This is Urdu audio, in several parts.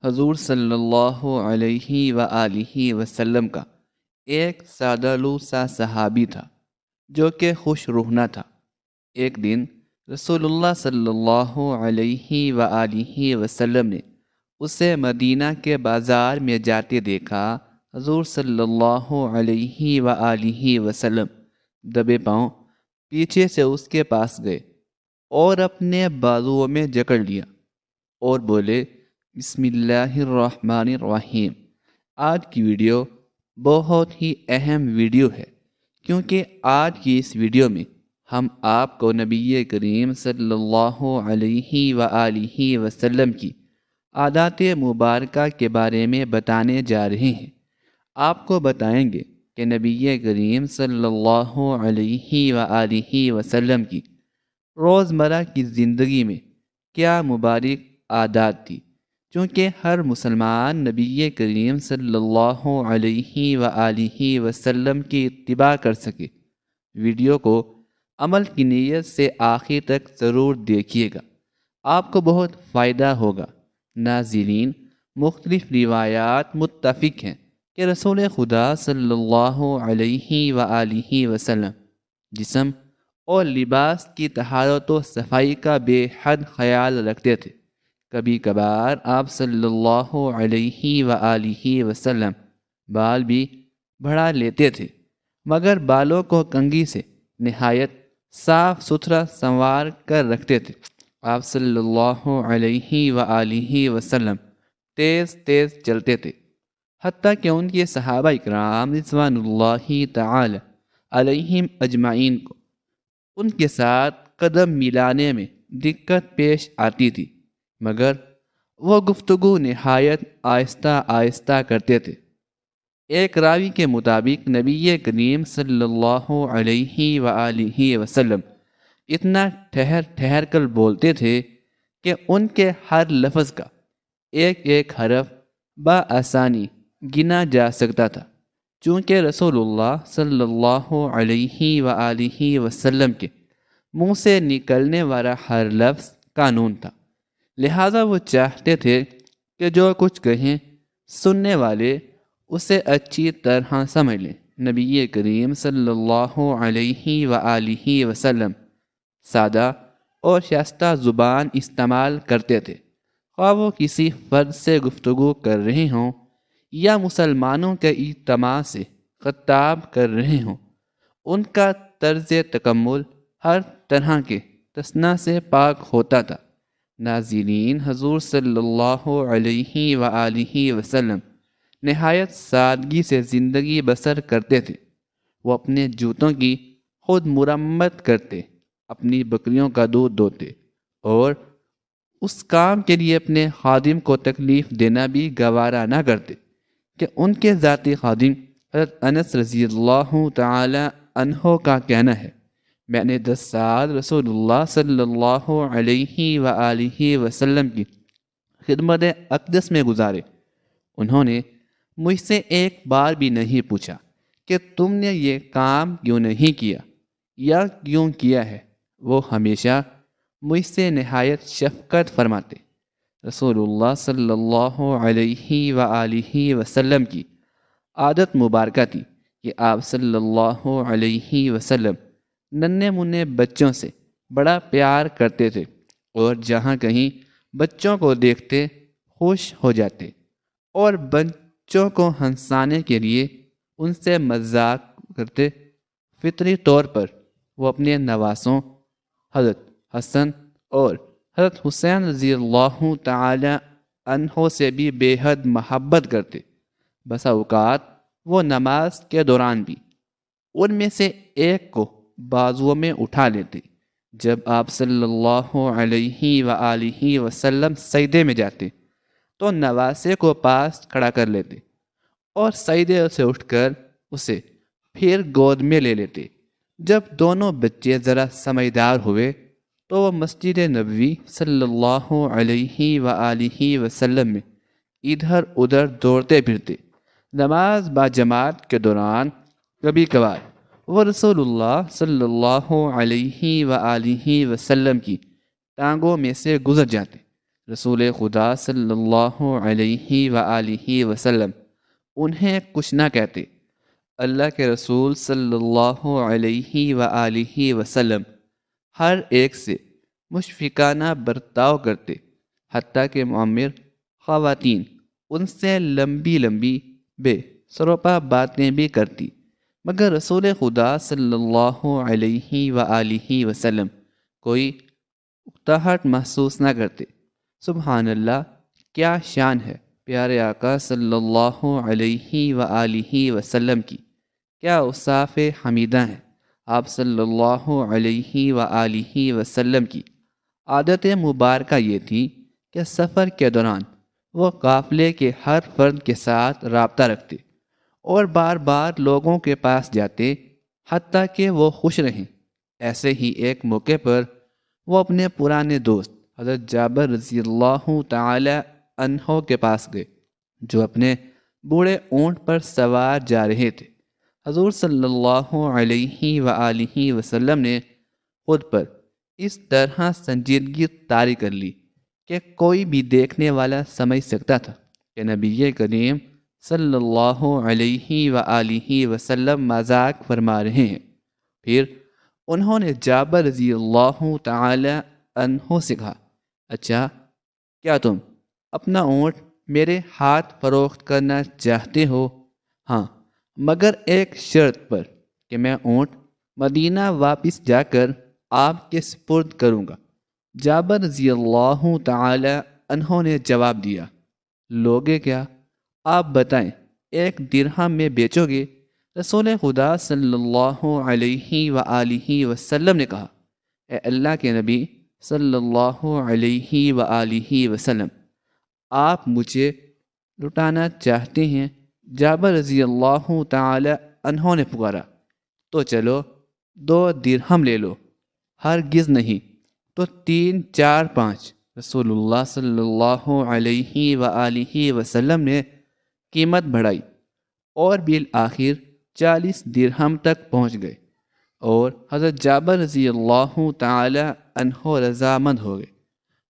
حضور صلی اللہ علیہ وآلہ وسلم کا ایک سادہ لو سا صحابی تھا جو کہ خوش روح نہ تھا۔ ایک دن رسول اللہ صلی اللہ علیہ وآلہ وسلم نے اسے مدینہ کے بازار میں جاتے دیکھا۔ حضور صلی اللہ علیہ وآلہ وسلم دبے پاؤں پیچھے سے اس کے پاس گئے اور اپنے بازوؤں میں جکڑ لیا اور بولے، بسم اللہ الرحمن الرحیم۔ آج کی ویڈیو بہت ہی اہم ویڈیو ہے، کیونکہ آج کی اس ویڈیو میں ہم آپ کو نبی کریم صلی اللہ علیہ وآلہ وسلم کی عادات مبارکہ کے بارے میں بتانے جا رہے ہیں۔ آپ کو بتائیں گے کہ نبی کریم صلی اللہ علیہ وآلہ وسلم کی روزمرہ کی زندگی میں کیا مبارک عادات تھی، چونکہ ہر مسلمان نبی کریم صلی اللہ علیہ وآلہ وسلم کی اتباع کر سکے۔ ویڈیو کو عمل کی نیت سے آخر تک ضرور دیکھیے گا، آپ کو بہت فائدہ ہوگا۔ ناظرین، مختلف روایات متفق ہیں کہ رسول خدا صلی اللہ علیہ وآلہ وسلم جسم اور لباس کی طہارت و صفائی کا بے حد خیال رکھتے تھے۔ کبھی کبھار آپ صلی اللہ علیہ وآلہ وسلم بال بھی بڑھا لیتے تھے، مگر بالوں کو کنگھی سے نہایت صاف ستھرا سنوار کر رکھتے تھے۔ آپ صلی اللہ علیہ وآلہ وسلم تیز تیز چلتے تھے، حتیٰ کہ ان کے صحابہ اکرام رضوان اللہ تعالی علیہم اجمعین کو ان کے ساتھ قدم ملانے میں دقت پیش آتی تھی، مگر وہ گفتگو نہایت آہستہ آہستہ کرتے تھے۔ ایک راوی کے مطابق نبی کریم صلی اللہ علیہ وآلہ وسلم اتنا ٹھہر ٹھہر کر بولتے تھے کہ ان کے ہر لفظ کا ایک ایک حرف بآسانی گنا جا سکتا تھا، چونکہ رسول اللہ صلی اللہ علیہ وآلہ وسلم کے منہ سے نکلنے والا ہر لفظ قانون تھا، لہذا وہ چاہتے تھے کہ جو کچھ کہیں سننے والے اسے اچھی طرح سمجھ لیں۔ نبی کریم صلی اللہ علیہ وآلہ وسلم سادہ اور شائستہ زبان استعمال کرتے تھے، خواہ وہ کسی فرد سے گفتگو کر رہے ہوں یا مسلمانوں کے اجتماع سے خطاب کر رہے ہوں۔ ان کا طرز تکمل ہر طرح کے تصنع سے پاک ہوتا تھا۔ ناظرین، حضور صلی اللہ علیہ وآلہ وسلم نہایت سادگی سے زندگی بسر کرتے تھے۔ وہ اپنے جوتوں کی خود مرمت کرتے، اپنی بکریوں کا دودھ دوتے اور اس کام کے لیے اپنے خادم کو تکلیف دینا بھی گوارا نہ کرتے کہ ان کے ذاتی خادم حضرت انس رضی اللہ تعالی عنہ کا کہنا ہے، میں نے 10 سال رسول اللہ صلی اللہ علیہ وآلہ وسلم کی خدمت اقدس میں گزارے۔ انہوں نے مجھ سے ایک بار بھی نہیں پوچھا کہ تم نے یہ کام کیوں نہیں کیا یا کیوں کیا ہے۔ وہ ہمیشہ مجھ سے نہایت شفقت فرماتے۔ رسول اللہ صلی اللہ علیہ وآلہ وسلم کی عادت مبارکہ تھی کہ آپ صلی اللہ علیہ وسلم ننھے منھے بچوں سے بڑا پیار کرتے تھے اور جہاں کہیں بچوں کو دیکھتے خوش ہو جاتے اور بچوں کو ہنسانے کے لیے ان سے مذاق کرتے۔ فطری طور پر وہ اپنے نواسوں حضرت حسن اور حضرت حسین رضی اللہ تعالی عنہ سے بھی بے حد محبت کرتے۔ بسا اوقات وہ نماز کے دوران بھی ان میں سے ایک کو بازوؤں میں اٹھا لیتے۔ جب آپ صلی اللہ علیہ وآلہ وسلم سجدے میں جاتے تو نواسے کو پاس کھڑا کر لیتے اور سجدے سے اٹھ کر اسے پھر گود میں لے لیتے۔ جب دونوں بچے ذرا سمجھدار ہوئے تو وہ مسجد نبوی صلی اللہ علیہ وآلہ وسلم میں ادھر ادھر دوڑتے پھرتے۔ نماز با جماعت کے دوران کبھی کبھار وہ رسول اللہ صلی اللہ علیہ وآلہ وسلم کی ٹانگوں میں سے گزر جاتے، رسول خدا صلی اللہ علیہ وآلہ وسلم انہیں کچھ نہ کہتے۔ اللہ کے رسول صلی اللہ علیہ وآلہ وسلم ہر ایک سے مشفقانہ برتاؤ کرتے، حتیٰ کہ معمر خواتین ان سے لمبی لمبی بے سروپا باتیں بھی کرتی، مگر رسول خدا صلی اللہ علیہ وآلہ وسلم کوئی اکتاہٹ محسوس نہ کرتے۔ سبحان اللہ، کیا شان ہے پیارے آقا صلی اللہ علیہ وآلہ وسلم کی، کیا اوصاف حمیدہ ہیں آپ صلی اللہ علیہ وآلہ وسلم کی۔ عادت مبارکہ یہ تھی کہ سفر کے دوران وہ قافلے کے ہر فرد کے ساتھ رابطہ رکھتے اور بار بار لوگوں کے پاس جاتے حتیٰ کہ وہ خوش رہیں۔ ایسے ہی ایک موقع پر وہ اپنے پرانے دوست حضرت جابر رضی اللہ تعالی عنہ کے پاس گئے، جو اپنے بوڑھے اونٹ پر سوار جا رہے تھے۔ حضور صلی اللہ علیہ وآلہ وسلم نے خود پر اس طرح سنجیدگی طاری کر لی کہ کوئی بھی دیکھنے والا سمجھ سکتا تھا کہ نبی کریم صلی اللہ علیہ وآلہ وسلم مذاق فرما رہے ہیں۔ پھر انہوں نے جابر رضی اللہ تعالی عنہ سے کہا، اچھا، کیا تم اپنا اونٹ میرے ہاتھ فروخت کرنا چاہتے ہو؟ ہاں، مگر ایک شرط پر کہ میں اونٹ مدینہ واپس جا کر آپ کے سپرد کروں گا۔ جابر رضی اللہ تعالی عنہ نے جواب دیا، لوگے کیا؟ آپ بتائیں، 1 درہم میں بیچو گے؟ رسول خدا صلی اللہ علیہ وآلہ وسلم نے کہا، اے اللہ کے نبی صلی اللہ علیہ وآلہ وسلم، آپ مجھے لٹانا چاہتے ہیں؟ جابر رضی اللہ تعالی عنہ نے پکارا، تو چلو 2 درہم لے لو۔ ہرگز نہیں، تو 3، 4، 5۔ رسول اللہ صلی اللہ علیہ وآلہ وسلم نے قیمت بڑھائی اور بالآخر 40 درہم تک پہنچ گئے اور حضرت جابر رضی اللہ تعالی عنہ رضامند ہو گئے۔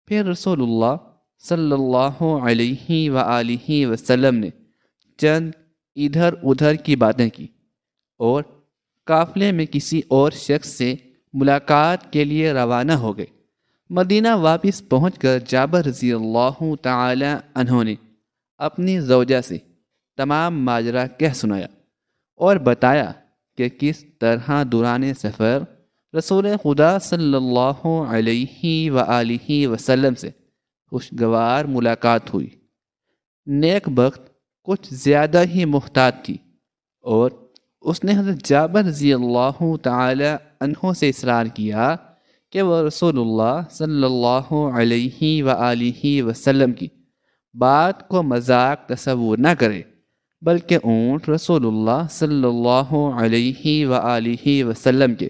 پھر رسول اللہ صلی اللہ علیہ وآلہ وسلم نے چند ادھر ادھر کی باتیں کی اور قافلے میں کسی اور شخص سے ملاقات کے لیے روانہ ہو گئے۔ مدینہ واپس پہنچ کر جابر رضی اللہ تعالی عنہ نے اپنی زوجہ سے تمام ماجرا کہہ سنایا اور بتایا کہ کس طرح دوران سفر رسول خدا صلی اللہ علیہ وآلہ وسلم سے خوشگوار ملاقات ہوئی۔ نیک بخت کچھ زیادہ ہی محتاط تھی اور اس نے حضرت جابر رضی اللہ تعالی عنہ سے اصرار کیا کہ وہ رسول اللہ صلی اللہ علیہ وآلہ وسلم کی بات کو مذاق تصور نہ کرے، بلکہ اونٹ رسول اللہ صلی اللہ علیہ وآلہ وسلم کے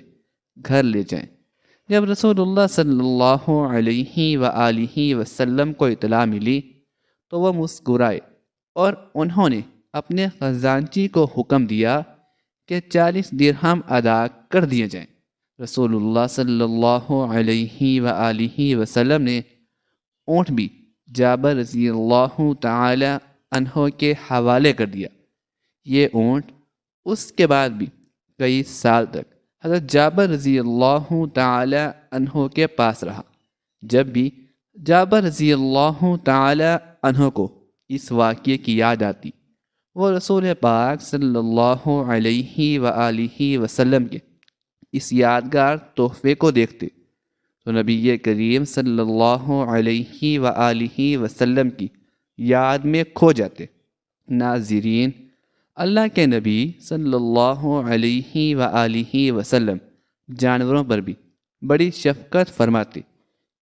گھر لے جائیں۔ جب رسول اللہ صلی اللہ علیہ وآلہ وسلم کو اطلاع ملی تو وہ مسکرائے اور انہوں نے اپنے خزانچی کو حکم دیا کہ 40 درہم ادا کر دیے جائیں۔ رسول اللہ صلی اللہ علیہ وآلہ وسلم نے اونٹ بھی جابر رضی اللہ تعالی عنہ کے حوالے کر دیا۔ یہ اونٹ اس کے بعد بھی کئی سال تک حضرت جابر رضی اللہ تعالی عنہ کے پاس رہا۔ جب بھی جابر رضی اللہ تعالی عنہ کو اس واقعے کی یاد آتی، وہ رسول پاک صلی اللہ علیہ وآلہ وسلم کے اس یادگار تحفے کو دیکھتے تو نبی کریم صلی اللہ علیہ وآلہ وسلم کی یاد میں کھو جاتے۔ ناظرین، اللہ کے نبی صلی اللہ علیہ وآلہ وسلم جانوروں پر بھی بڑی شفقت فرماتے۔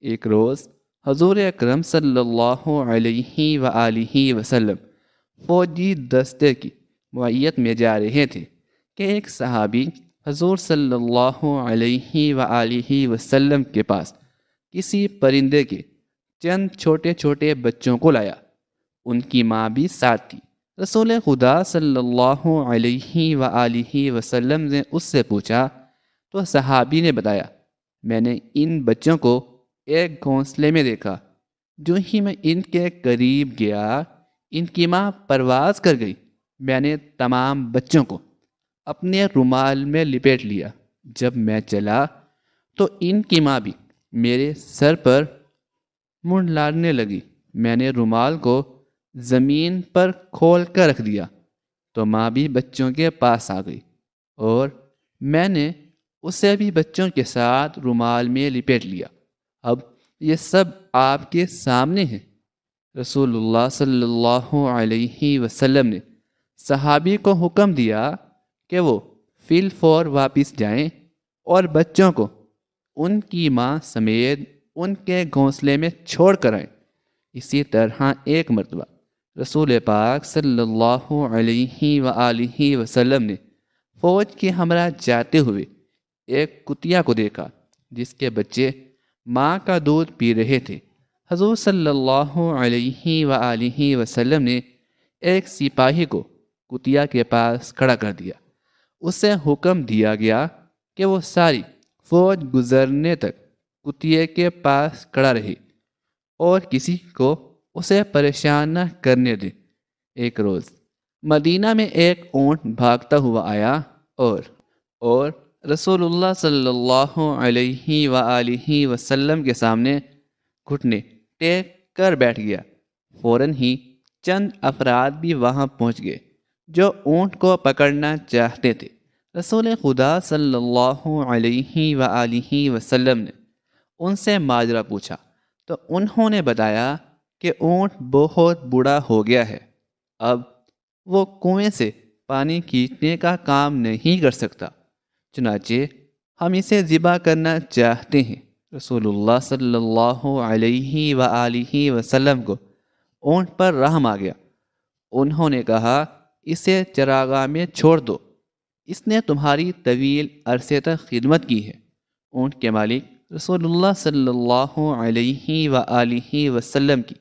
ایک روز حضور اکرم صلی اللہ علیہ وآلہ وسلم فوجی دستے کی معیت میں جا رہے تھے کہ ایک صحابی حضور صلی اللہ علیہ وآلہ وسلم کے پاس کسی پرندے کے چند چھوٹے چھوٹے بچوں کو لایا۔ ان کی ماں بھی ساتھ تھی۔ رسول خدا صلی اللہ علیہ وآلہ وسلم نے اس سے پوچھا تو صحابی نے بتایا، میں نے ان بچوں کو ایک گھونسلے میں دیکھا جو ہی میں ان کے قریب گیا ان کی ماں پرواز کر گئی۔ میں نے تمام بچوں کو اپنے رومال میں لپیٹ لیا۔ جب میں چلا تو ان کی ماں بھی میرے سر پر منڈلانے لگی۔ میں نے رومال کو زمین پر کھول کر رکھ دیا تو ماں بھی بچوں کے پاس آ گئی اور میں نے اسے بھی بچوں کے ساتھ رومال میں لپیٹ لیا۔ اب یہ سب آپ کے سامنے ہیں۔ رسول اللہ صلی اللہ علیہ وسلم نے صحابی کو حکم دیا کہ وہ فی الفور واپس جائیں اور بچوں کو ان کی ماں سمیت ان کے گھونسلے میں چھوڑ کر آئیں۔ اسی طرح ایک مرتبہ رسول پاک صلی اللہ علیہ وآلہ وسلم نے فوج کے ہمراہ جاتے ہوئے ایک کتیا کو دیکھا جس کے بچے ماں کا دودھ پی رہے تھے۔ حضور صلی اللہ علیہ وآلہ وسلم نے ایک سپاہی کو کتیا کے پاس کھڑا کر دیا۔ اسے حکم دیا گیا کہ وہ ساری فوج گزرنے تک کتیے کے پاس کھڑا رہے اور کسی کو اسے پریشان نہ کرنے دے۔ ایک روز مدینہ میں ایک اونٹ بھاگتا ہوا آیا اور رسول اللہ صلی اللہ علیہ وآلہ وسلم کے سامنے گھٹنے ٹیک کر بیٹھ گیا۔ فوراً ہی چند افراد بھی وہاں پہنچ گئے جو اونٹ کو پکڑنا چاہتے تھے۔ رسول خدا صلی اللہ علیہ وآلہ وسلم نے ان سے ماجرا پوچھا تو انہوں نے بتایا کہ اونٹ بہت بوڑھا ہو گیا ہے، اب وہ کنویں سے پانی کھینچنے کا کام نہیں کر سکتا، چنانچہ ہم اسے ذبح کرنا چاہتے ہیں۔ رسول اللہ صلی اللہ علیہ وآلہ وسلم کو اونٹ پر رحم آ گیا۔ انہوں نے کہا اسے چراگاہ میں چھوڑ دو، اس نے تمہاری طویل عرصے تک خدمت کی ہے۔ اونٹ کے مالک رسول اللہ صلی اللہ علیہ وآلہ وسلم کی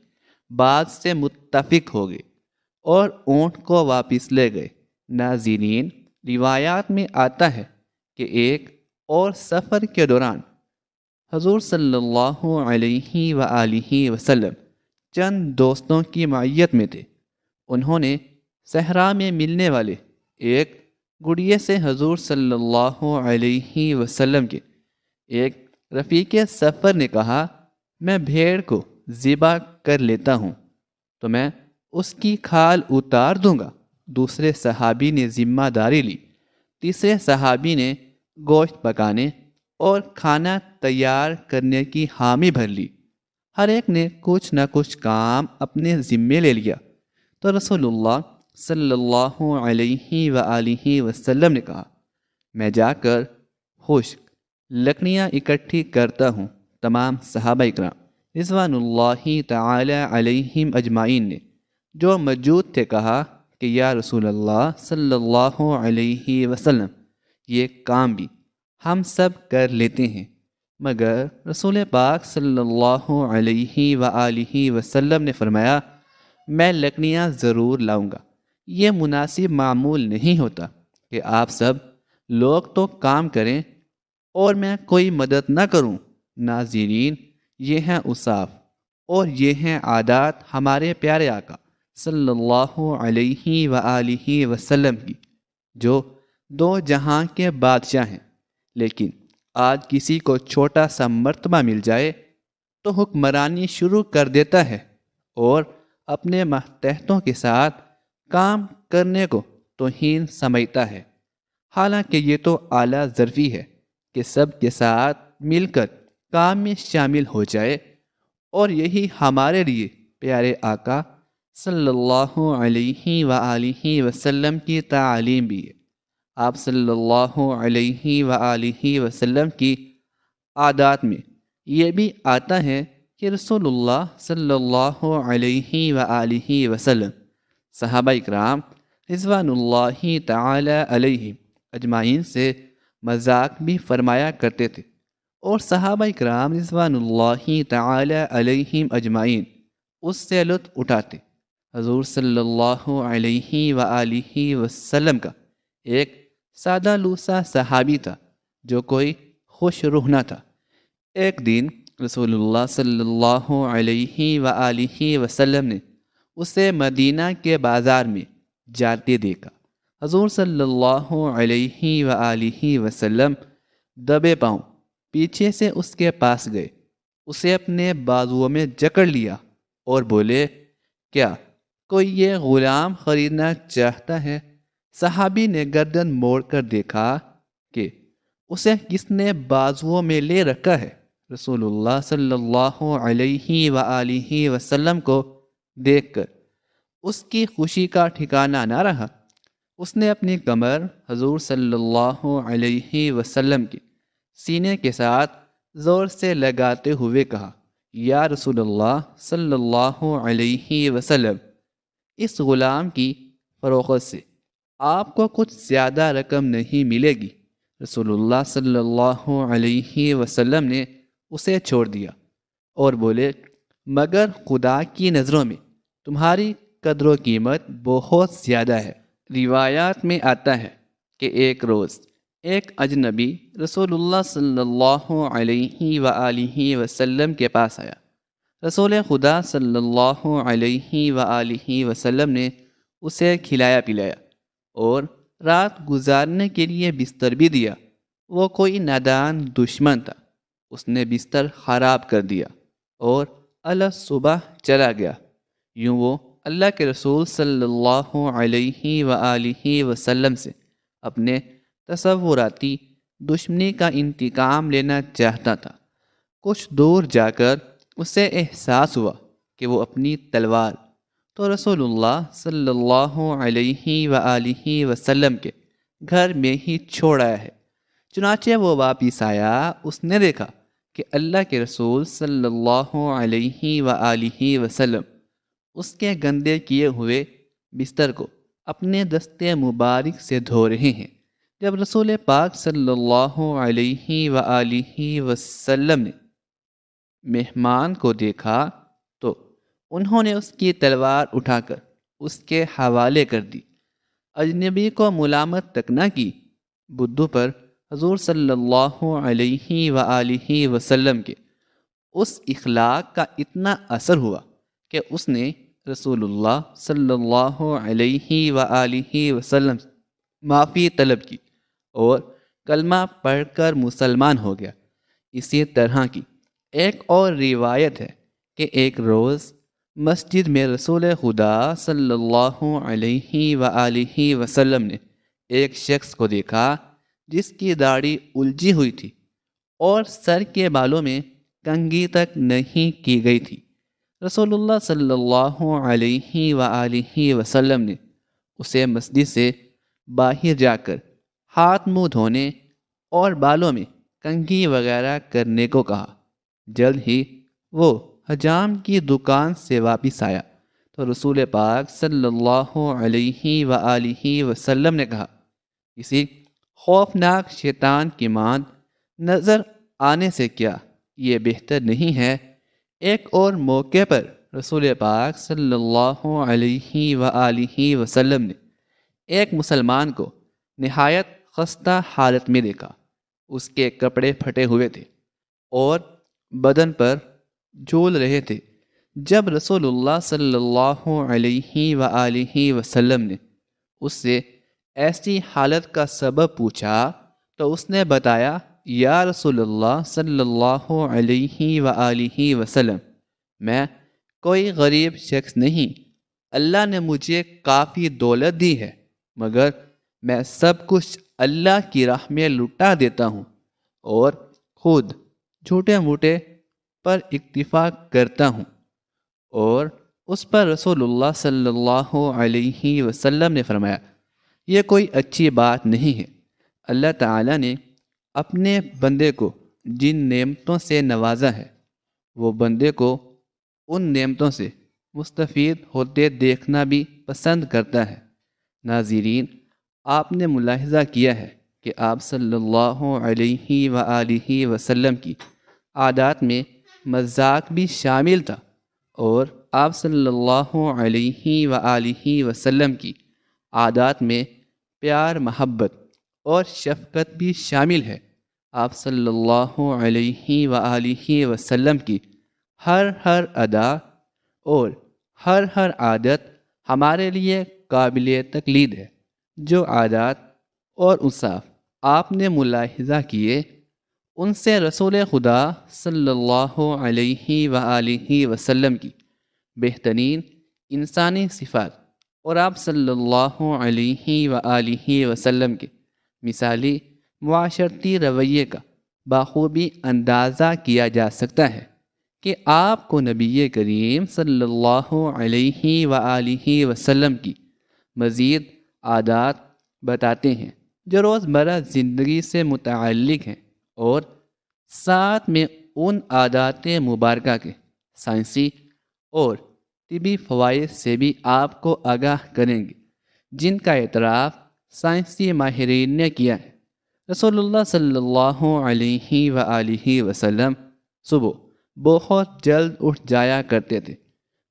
بات سے متفق ہو گئے اور اونٹ کو واپس لے گئے۔ ناظرین، روایات میں آتا ہے کہ ایک اور سفر کے دوران حضور صلی اللہ علیہ وآلہ وسلم چند دوستوں کی معیت میں تھے۔ انہوں نے صحرا میں ملنے والے ایک گڑیے سے حضور صلی اللہ علیہ وسلم کے ایک رفیق سفر نے کہا میں بھیڑ کو ذبح کر لیتا ہوں تو میں اس کی کھال اتار دوں گا۔ دوسرے صحابی نے ذمہ داری لی، تیسرے صحابی نے گوشت پکانے اور کھانا تیار کرنے کی حامی بھر لی۔ ہر ایک نے کچھ نہ کچھ کام اپنے ذمے لے لیا تو رسول اللہ صلی اللہ علیہ وآلہ وسلم نے کہا میں جا کر خشک لکڑیاں اکٹھی کرتا ہوں۔ تمام صحابہ اکرام رضوان اللہ تعالی علیہم اجمعین نے جو موجود تھے کہا کہ یا رسول اللہ صلی اللہ علیہ وسلم یہ کام بھی ہم سب کر لیتے ہیں، مگر رسول پاک صلی اللہ علیہ وآلہ وسلم نے فرمایا میں لکڑیاں ضرور لاؤں گا۔ یہ مناسب معمول نہیں ہوتا کہ آپ سب لوگ تو کام کریں اور میں کوئی مدد نہ کروں۔ ناظرین، یہ ہیں اوصاف اور یہ ہیں عادات ہمارے پیارے آقا صلی اللہ علیہ وآلہ وسلم کی، جو دو جہاں کے بادشاہ ہیں، لیکن آج کسی کو چھوٹا سا مرتبہ مل جائے تو حکمرانی شروع کر دیتا ہے اور اپنے ماتحتوں کے ساتھ کام کرنے کو توہین سمجھتا ہے، حالانکہ یہ تو اعلیٰ ظرفی ہے کہ سب کے ساتھ مل کر کام میں شامل ہو جائے، اور یہی ہمارے لیے پیارے آقا صلی اللہ علیہ وآلہ وسلم کی تعلیم بھی ہے۔ آپ صلی اللہ علیہ وآلہ وسلم کی عادات میں یہ بھی آتا ہے کہ رسول اللہ صلی اللہ علیہ وآلہ وسلم صحابہ اکرام رضوان اللہ تعالی علیہم اجمعین سے مذاق بھی فرمایا کرتے تھے، اور صحابہ اکرام رضوان اللہ تعالی علیہم اجمعین اس سے لطف اٹھاتے۔ حضور صلی اللہ علیہ وآلہ وسلم کا ایک سادہ لوسا صحابی تھا جو کوئی خوش روح نہ تھا۔ ایک دن رسول اللہ صلی اللہ علیہ وآلہ وسلم نے اسے مدینہ کے بازار میں جاتے دیکھا۔ حضور صلی اللہ علیہ وآلہ وسلم دبے پاؤں پیچھے سے اس کے پاس گئے، اسے اپنے بازوؤں میں جکڑ لیا اور بولے، کیا کوئی یہ غلام خریدنا چاہتا ہے؟ صحابی نے گردن موڑ کر دیکھا کہ اسے کس نے بازوؤں میں لے رکھا ہے۔ رسول اللہ صلی اللہ علیہ وآلہ وسلم کو دیکھ کر اس کی خوشی کا ٹھکانہ نہ رہا۔ اس نے اپنی کمر حضور صلی اللہ علیہ وسلم کے سینے کے ساتھ زور سے لگاتے ہوئے کہا، یا رسول اللہ صلی اللہ علیہ وسلم، اس غلام کی فروخت سے آپ کو کچھ زیادہ رقم نہیں ملے گی۔ رسول اللہ صلی اللہ علیہ وسلم نے اسے چھوڑ دیا اور بولے، مگر خدا کی نظروں میں تمہاری قدر و قیمت بہت زیادہ ہے۔ روایات میں آتا ہے کہ ایک روز ایک اجنبی رسول اللہ صلی اللہ علیہ وآلہ وسلم کے پاس آیا۔ رسول خدا صلی اللہ علیہ وآلہ وسلم نے اسے کھلایا پلایا اور رات گزارنے کے لیے بستر بھی دیا۔ وہ کوئی نادان دشمن تھا، اس نے بستر خراب کر دیا اور صبح چلا گیا۔ یوں وہ اللہ کے رسول صلی اللہ علیہ وآلہ وسلم سے اپنے تصوراتی دشمنی کا انتقام لینا چاہتا تھا۔ کچھ دور جا کر اسے احساس ہوا کہ وہ اپنی تلوار تو رسول اللہ صلی اللہ علیہ وآلہ وسلم کے گھر میں ہی چھوڑ آیا ہے۔ چنانچہ وہ واپس آیا، اس نے دیکھا کہ اللہ کے رسول صلی اللہ علیہ وآلہ وسلم اس کے گندے کیے ہوئے بستر کو اپنے دستے مبارک سے دھو رہے ہیں۔ جب رسول پاک صلی اللہ علیہ وآلہ وسلم نے مہمان کو دیکھا تو انہوں نے اس کی تلوار اٹھا کر اس کے حوالے کر دی، اجنبی کو ملامت تک نہ کی۔ بدھو پر حضور صلی اللہ علیہ وآلہ وسلم کے اس اخلاق کا اتنا اثر ہوا کہ اس نے رسول اللہ صلی اللہ علیہ وآلہ وسلم سے معافی طلب کی اور کلمہ پڑھ کر مسلمان ہو گیا۔ اسی طرح کی ایک اور روایت ہے کہ ایک روز مسجد میں رسول خدا صلی اللہ علیہ وآلہ وسلم نے ایک شخص کو دیکھا جس کی داڑھی الجھی ہوئی تھی اور سر کے بالوں میں کنگھی تک نہیں کی گئی تھی۔ رسول اللہ صلی اللہ علیہ وآلہ وسلم نے اسے مسجد سے باہر جا کر ہاتھ منہ دھونے اور بالوں میں کنگھی وغیرہ کرنے کو کہا۔ جلد ہی وہ حجام کی دکان سے واپس آیا تو رسول پاک صلی اللہ علیہ وآلہ وسلم نے کہا، کسی خوفناک شیطان کی ماند نظر آنے سے کیا یہ بہتر نہیں ہے؟ ایک اور موقع پر رسول پاک صلی اللہ علیہ وآلہ وسلم نے ایک مسلمان کو نہایت خستہ حالت میں دیکھا۔ اس کے کپڑے پھٹے ہوئے تھے اور بدن پر جھول رہے تھے۔ جب رسول اللہ صلی اللہ علیہ وآلہ وسلم نے اس سے ایسی حالت کا سبب پوچھا تو اس نے بتایا، یا رسول اللہ صلی اللہ علیہ وآلہ وسلم، میں کوئی غریب شخص نہیں، اللہ نے مجھے کافی دولت دی ہے، مگر میں سب کچھ اللہ کی راہ میں لٹا دیتا ہوں اور خود جھوٹے موٹے پر اکتفا کرتا ہوں۔ اور اس پر رسول اللہ صلی اللہ علیہ وسلم نے فرمایا، یہ کوئی اچھی بات نہیں ہے۔ اللہ تعالیٰ نے اپنے بندے کو جن نعمتوں سے نوازا ہے وہ بندے کو ان نعمتوں سے مستفید ہوتے دیکھنا بھی پسند کرتا ہے۔ ناظرین، آپ نے ملاحظہ کیا ہے کہ آپ صلی اللہ علیہ وآلہ وسلم کی عادات میں مذاق بھی شامل تھا، اور آپ صلی اللہ علیہ وآلہ وسلم کی عادات میں پیار، محبت اور شفقت بھی شامل ہے۔ آپ صلی اللہ علیہ وآلہ وسلم کی ہر ادا اور ہر عادت ہمارے لیے قابل تقلید ہے۔ جو عادات اور اوصاف آپ نے ملاحظہ کیے، ان سے رسول خدا صلی اللہ علیہ وآلہ وسلم کی بہترین انسانی صفات اور آپ صلی اللہ علیہ وآلہ وسلم کے مثالی معاشرتی رویے کا بخوبی اندازہ کیا جا سکتا ہے کہ آپ کو نبی کریم صلی اللہ علیہ وآلہ وسلم کی مزید عادات بتاتے ہیں جو روزمرہ زندگی سے متعلق ہیں، اور ساتھ میں ان عادات مبارکہ کے سائنسی اور طبی فوائد سے بھی آپ کو آگاہ کریں گے جن کا اعتراف سائنسی ماہرین نے کیا ہے۔ رسول اللہ صلی اللہ علیہ وآلہ وسلم صبح بہت جلد اٹھ جایا کرتے تھے،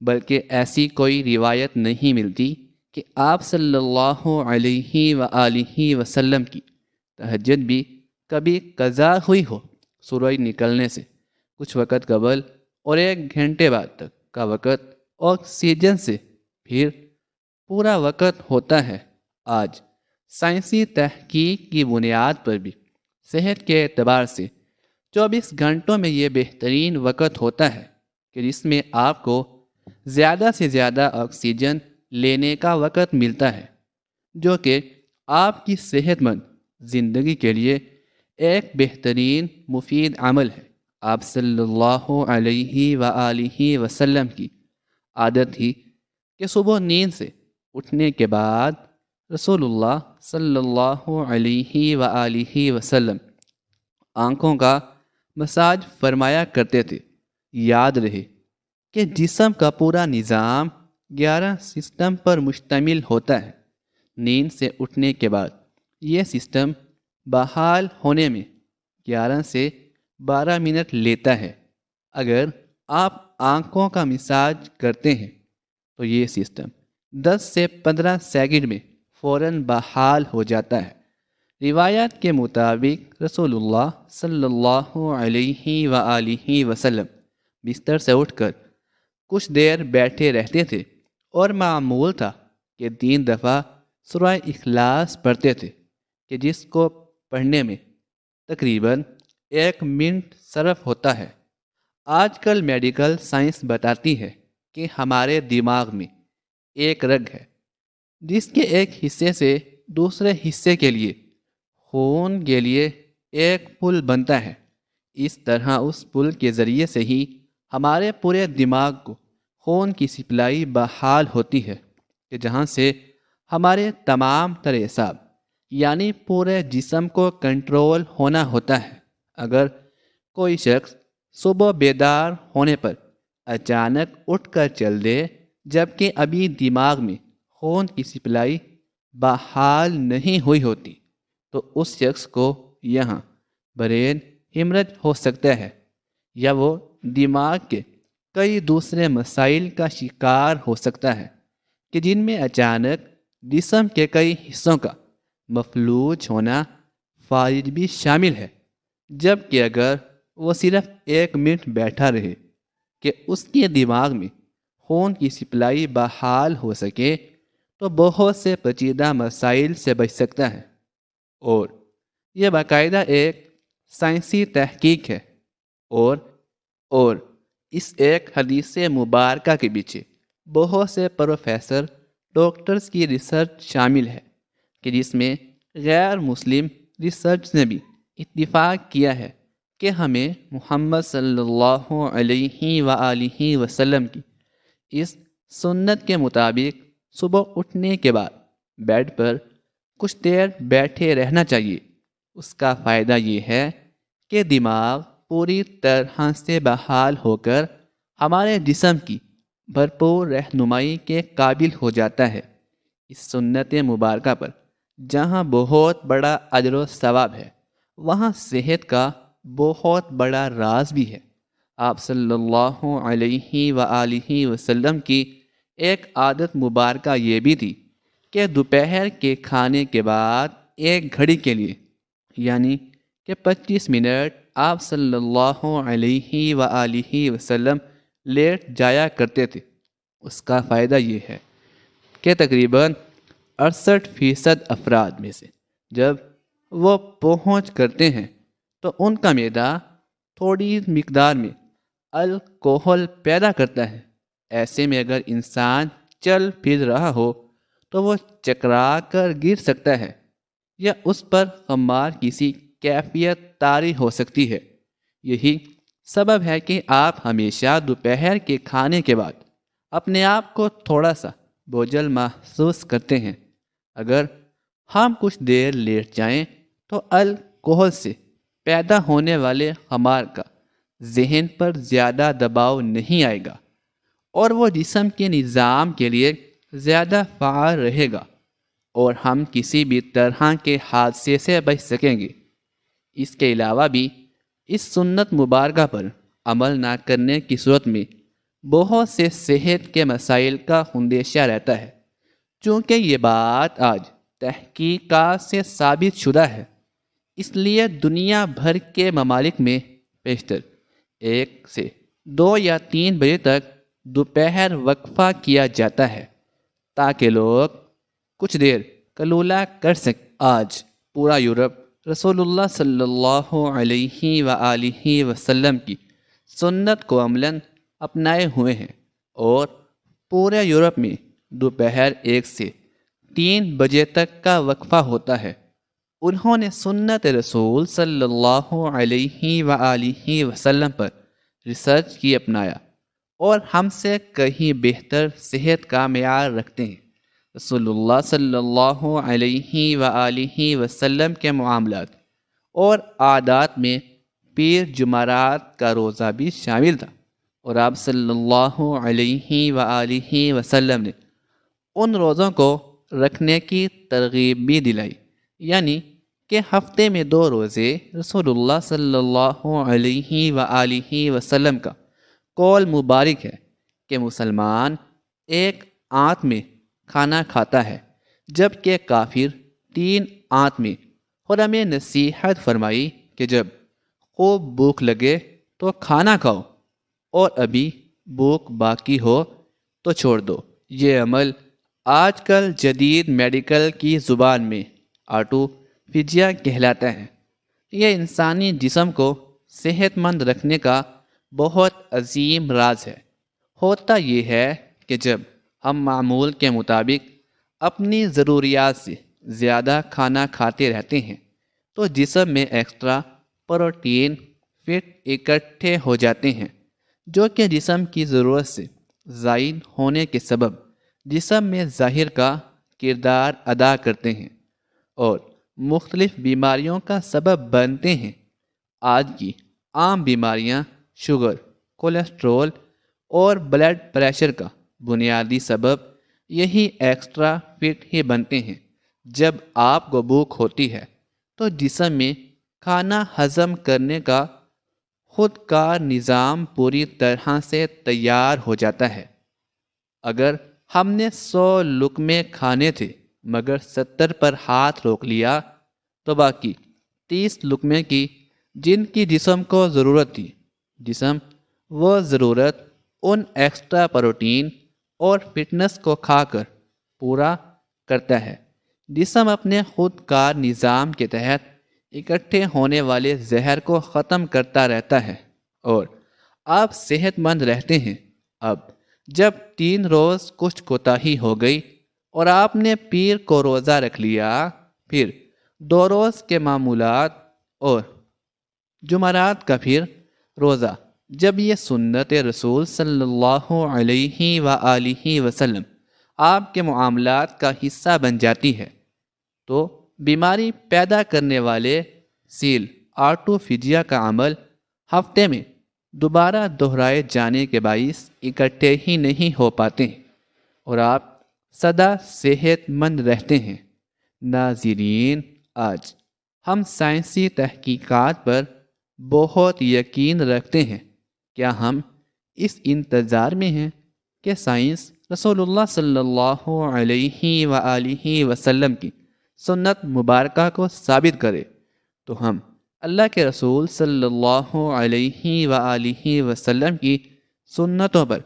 بلکہ ایسی کوئی روایت نہیں ملتی کہ آپ صلی اللہ علیہ وآلہ وسلم کی تہجد بھی کبھی قضا ہوئی ہو۔ سورج نکلنے سے کچھ وقت قبل اور 1 گھنٹے بعد تک کا وقت آکسیجن سے پھر پورا وقت ہوتا ہے۔ آج سائنسی تحقیق کی بنیاد پر بھی صحت کے اعتبار سے 24 گھنٹوں میں یہ بہترین وقت ہوتا ہے کہ جس میں آپ کو زیادہ سے زیادہ آکسیجن لینے کا وقت ملتا ہے، جو کہ آپ کی صحت مند زندگی کے لیے ایک بہترین مفید عمل ہے۔ آپ صلی اللہ علیہ وآلہ وسلم کی عادت تھی کہ صبح نیند سے اٹھنے کے بعد رسول اللہ صلی اللہ علیہ وآلہ وسلم آنکھوں کا مساج فرمایا کرتے تھے۔ یاد رہے کہ جسم کا پورا نظام 11 سسٹم پر مشتمل ہوتا ہے۔ نیند سے اٹھنے کے بعد یہ سسٹم بحال ہونے میں 11 سے 12 منٹ لیتا ہے۔ اگر آپ آنکھوں کا مساج کرتے ہیں تو یہ سسٹم 10 سے 15 سیکنڈ میں فوراً بحال ہو جاتا ہے۔ روایات کے مطابق رسول اللہ صلی اللہ علیہ وآلہ وسلم بستر سے اٹھ کر کچھ دیر بیٹھے رہتے تھے، اور معمول تھا کہ 3 دفعہ سورہ اخلاص پڑھتے تھے کہ جس کو پڑھنے میں تقریباً 1 منٹ صرف ہوتا ہے۔ آج کل میڈیکل سائنس بتاتی ہے کہ ہمارے دماغ میں ایک رگ ہے جس کے ایک حصے سے دوسرے حصے کے لیے خون کے لیے ایک پل بنتا ہے۔ اس طرح اس پل کے ذریعے سے ہی ہمارے پورے دماغ کو خون کی سپلائی بحال ہوتی ہے، کہ جہاں سے ہمارے تمام تر اعصاب یعنی پورے جسم کو کنٹرول ہونا ہوتا ہے۔ اگر کوئی شخص صبح بیدار ہونے پر اچانک اٹھ کر چل دے جبکہ ابھی دماغ میں خون کی سپلائی بحال نہیں ہوئی ہوتی، تو اس شخص کو یہاں برین ہیمرج ہو سکتا ہے، یا وہ دماغ کے کئی دوسرے مسائل کا شکار ہو سکتا ہے کہ جن میں اچانک جسم کے کئی حصوں کا مفلوج ہونا فالج بھی شامل ہے۔ جبکہ اگر وہ صرف 1 منٹ بیٹھا رہے کہ اس کے دماغ میں خون کی سپلائی بحال ہو سکے تو بہت سے پیچیدہ مسائل سے بچ سکتا ہے۔ اور یہ باقاعدہ ایک سائنسی تحقیق ہے، اور اس ایک حدیث مبارکہ کے پیچھے بہت سے پروفیسر ڈاکٹرز کی ریسرچ شامل ہے کہ جس میں غیر مسلم ریسرچ نے بھی اتفاق کیا ہے کہ ہمیں محمد صلی اللہ علیہ وآلہ وسلم کی اس سنت کے مطابق صبح اٹھنے کے بعد بیڈ پر کچھ دیر بیٹھے رہنا چاہیے۔ اس کا فائدہ یہ ہے کہ دماغ پوری طرح سے بحال ہو کر ہمارے جسم کی بھرپور رہنمائی کے قابل ہو جاتا ہے۔ اس سنت مبارکہ پر جہاں بہت بڑا اجر و ثواب ہے، وہاں صحت کا بہت بڑا راز بھی ہے۔ آپ صلی اللہ علیہ وآلہ وسلم کی ایک عادت مبارکہ یہ بھی تھی کہ دوپہر کے کھانے کے بعد 1 گھڑی کے لیے یعنی کہ 25 منٹ آپ صلی اللہ علیہ وآلہ وسلم لیٹ جایا کرتے تھے، اس کا فائدہ یہ ہے کہ تقریباً 68% افراد میں سے جب وہ پہنچ کرتے ہیں تو ان کا معدہ تھوڑی مقدار میں الکوہل پیدا کرتا ہے۔ ایسے میں اگر انسان چل پھر رہا ہو تو وہ چکرا کر گر سکتا ہے یا اس پر خمار کسی کیفیت طاری ہو سکتی ہے۔ یہی سبب ہے کہ آپ ہمیشہ دوپہر کے کھانے کے بعد اپنے آپ کو تھوڑا سا بوجھل محسوس کرتے ہیں۔ اگر ہم کچھ دیر لیٹ جائیں تو الکوہل سے پیدا ہونے والے خمار کا ذہن پر زیادہ دباؤ نہیں آئے گا اور وہ جسم کے نظام کے لیے زیادہ فعال رہے گا اور ہم کسی بھی طرح کے حادثے سے بچ سکیں گے۔ اس کے علاوہ بھی اس سنت مبارکہ پر عمل نہ کرنے کی صورت میں بہت سے صحت کے مسائل کا اندیشہ رہتا ہے۔ چونکہ یہ بات آج تحقیقات سے ثابت شدہ ہے، اس لیے دنیا بھر کے ممالک میں بیشتر 1 سے 2 یا 3 بجے تک دوپہر وقفہ کیا جاتا ہے تاکہ لوگ کچھ دیر قلولہ کر سکیں۔ آج پورا یورپ رسول اللہ صلی اللہ علیہ وآلہ وسلم کی سنت کو عملاً اپنائے ہوئے ہیں اور پورے یورپ میں دوپہر 1 سے 3 بجے تک کا وقفہ ہوتا ہے۔ انہوں نے سنت رسول صلی اللہ علیہ وآلہ وسلم پر ریسرچ کی اپنایا اور ہم سے کہیں بہتر صحت کا معیار رکھتے ہیں۔ رسول اللہ صلی اللہ علیہ وآلہ وسلم کے معاملات اور عادات میں پیر جمعرات کا روزہ بھی شامل تھا، اور آپ صلی اللہ علیہ وآلہ وسلم نے ان روزوں کو رکھنے کی ترغیب بھی دلائی، یعنی کہ ہفتے میں 2 روزے۔ رسول اللہ صلی اللہ علیہ وآلہ وسلم کا قول مبارک ہے کہ مسلمان ایک آنت میں کھانا کھاتا ہے جبکہ کافر 3 آنت میں، اور ہمیں نصیحت فرمائی کہ جب خوب بھوک لگے تو کھانا کھاؤ اور ابھی بھوک باقی ہو تو چھوڑ دو۔ یہ عمل آج کل جدید میڈیکل کی زبان میں آٹوفیجیا کہلاتا ہے۔ یہ انسانی جسم کو صحت مند رکھنے کا بہت عظیم راز ہے۔ ہوتا یہ ہے کہ جب ہم معمول کے مطابق اپنی ضروریات سے زیادہ کھانا کھاتے رہتے ہیں تو جسم میں ایکسٹرا پروٹین فٹ اکٹھے ہو جاتے ہیں جو کہ جسم کی ضرورت سے زائد ہونے کے سبب جسم میں ظاہر کا کردار ادا کرتے ہیں اور مختلف بیماریوں کا سبب بنتے ہیں۔ آج کی عام بیماریاں شوگر، کولیسٹرول اور بلڈ پریشر کا بنیادی سبب یہی ایکسٹرا فٹ ہی بنتے ہیں۔ جب آپ کو بھوک ہوتی ہے تو جسم میں کھانا ہضم کرنے کا خود کار نظام پوری طرح سے تیار ہو جاتا ہے۔ اگر ہم نے 100 لقمے کھانے تھے مگر 70 پر ہاتھ روک لیا تو باقی 30 لقمے کی جن کی جسم کو ضرورت تھی، جسم وہ ضرورت ان ایکسٹرا پروٹین اور فٹنس کو کھا کر پورا کرتا ہے۔ جسم اپنے خود کار نظام کے تحت اکٹھے ہونے والے زہر کو ختم کرتا رہتا ہے اور آپ صحت مند رہتے ہیں۔ اب جب 3 روز کچھ کوتاہی ہو گئی اور آپ نے پیر کو روزہ رکھ لیا، پھر 2 روز کے معمولات اور جمعرات کا پھر روزہ، جب یہ سنت رسول صلی اللہ علیہ وآلہ وسلم آپ کے معاملات کا حصہ بن جاتی ہے تو بیماری پیدا کرنے والے سیل آٹوفیجیا کا عمل ہفتے میں دوبارہ دہرائے جانے کے باعث اکٹھے ہی نہیں ہو پاتے ہیں اور آپ سدا صحت مند رہتے ہیں۔ ناظرین، آج ہم سائنسی تحقیقات پر بہت یقین رکھتے ہیں۔ کیا ہم اس انتظار میں ہیں کہ سائنس رسول اللہ صلی اللہ علیہ وآلہ وسلم کی سنت مبارکہ کو ثابت کرے تو ہم اللہ کے رسول صلی اللہ علیہ وآلہ وسلم کی سنتوں پر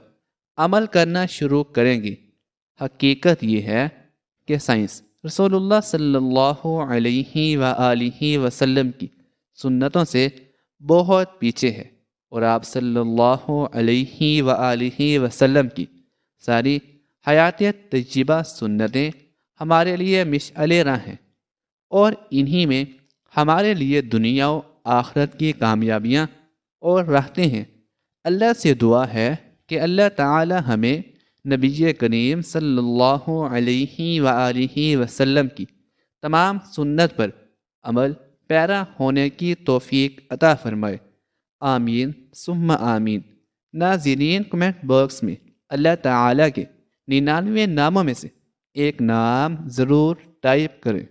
عمل کرنا شروع کریں گی۔ حقیقت یہ ہے کہ سائنس رسول اللہ صلی اللہ علیہ وآلہ وسلم کی سنتوں سے بہت پیچھے ہے، اور آپ صلی اللہ علیہ وآلہ وسلم کی ساری حیاتیت تجربہ سنتیں ہمارے لیے مشعل راہ ہیں، اور انہی میں ہمارے لیے دنیا و آخرت کی کامیابیاں اور راحتیں ہیں۔ اللہ سے دعا ہے کہ اللہ تعالی ہمیں نبی کریم صلی اللہ علیہ وآلہ وسلم کی تمام سنت پر عمل پیرا ہونے کی توفیق عطا فرمائے۔ آمین ثم آمین۔ ناظرین، کمنٹ باکس میں اللہ تعالی کے 99 ناموں میں سے ایک نام ضرور ٹائپ کریں۔